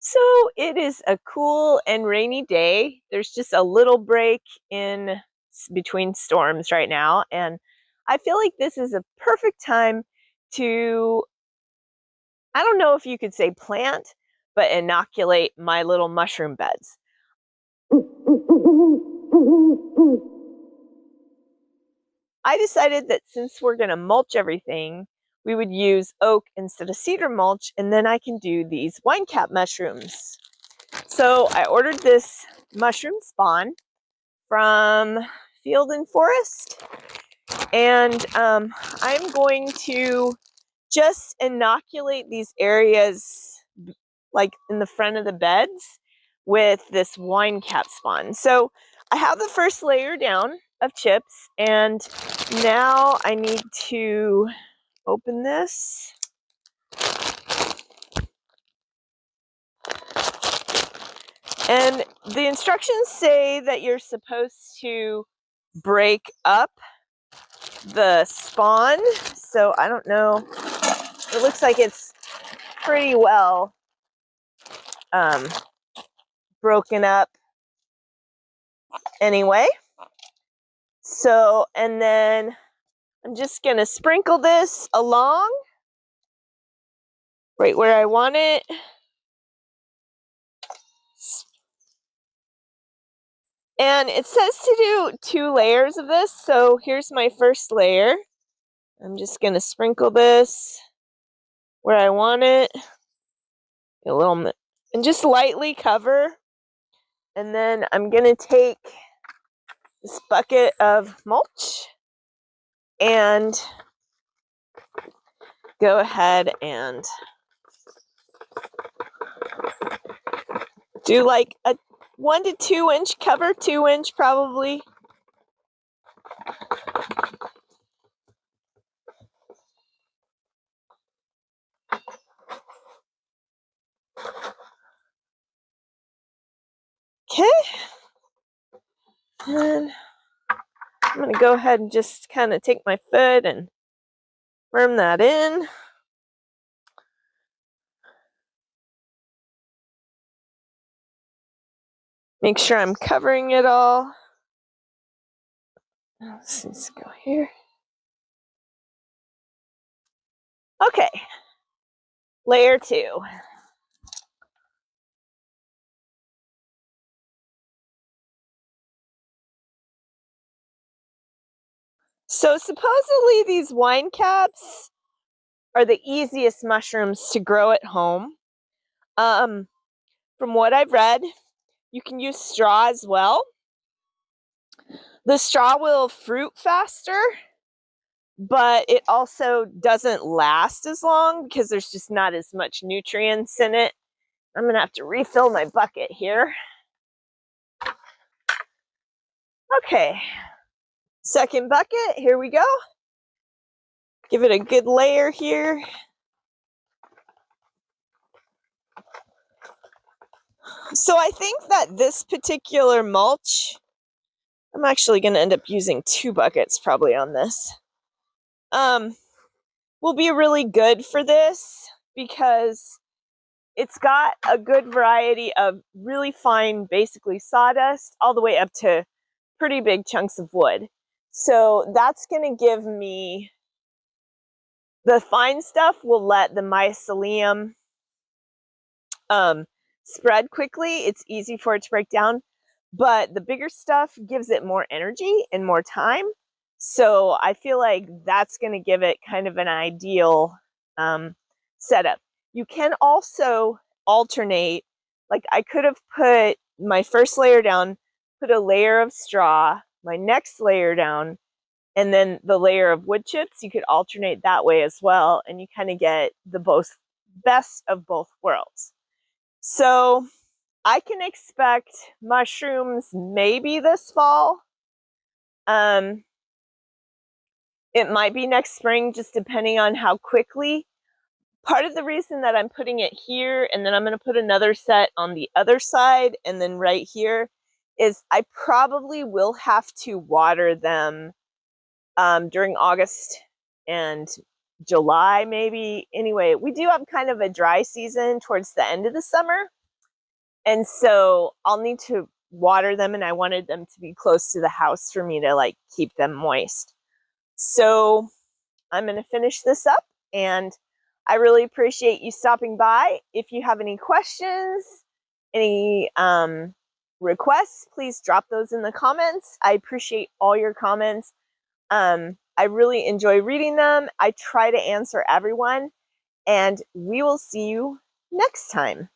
So it is a cool and rainy day. There's just a little break in between storms right now. And I feel like this is a perfect time to, I don't know if you could say plant, but inoculate my little mushroom beds. I decided that since we're going to mulch everything, we would use oak instead of cedar mulch, and then I can do these wine cap mushrooms. So I ordered this mushroom spawn from Field and Forest, and I'm going to just inoculate these areas like in the front of the beds with this wine cap spawn. So I have the first layer down of chips, and now I need to open this. And the instructions say that you're supposed to break up the spawn, so I don't know. It looks like it's pretty well broken up anyway. So, and then I'm just going to sprinkle this along right where I want it. And it says to do 2 layers of this, so here's my first layer. I'm just going to sprinkle this where I want it, a little bit, and just lightly cover. And then I'm going to take this bucket of mulch and go ahead and do like a 1 to 2 inch cover, 2 inch probably. Okay. And I'm going to go ahead and just kind of take my foot and firm that in. Make sure I'm covering it all. Let's go here. Okay. Layer 2. So supposedly these wine caps are the easiest mushrooms to grow at home. From what I've read, you can use straw as well. The straw will fruit faster, but it also doesn't last as long because there's just not as much nutrients in it. I'm going to have to refill my bucket here. Okay, second bucket, here we go. Give it a good layer here. So I think that this particular mulch, I'm actually going to end up using 2 buckets probably on this, will be really good for this because it's got a good variety of really fine, basically sawdust, all the way up to pretty big chunks of wood. So that's going to give me, the fine stuff will let the mycelium spread quickly. It's easy for it to break down, but the bigger stuff gives it more energy and more time. So I feel like that's going to give it kind of an ideal setup. You can also alternate, like I could have put my first layer down, put a layer of straw, my next layer down, and then the layer of wood chips. You could alternate that way as well, and you kind of get the best of both worlds. So I can expect mushrooms maybe this fall. It might be next spring, just depending on how quickly. Part of the reason that I'm putting it here, and then I'm going to put another set on the other side, and then right here, is I probably will have to water them during August and July, maybe. Anyway, we do have kind of a dry season towards the end of the summer. And so I'll need to water them, and I wanted them to be close to the house for me to like keep them moist. So I'm going to finish this up, and I really appreciate you stopping by. If you have any questions, any requests, please drop those in the comments. I appreciate all your comments. I really enjoy reading them. I try to answer everyone, and we will see you next time.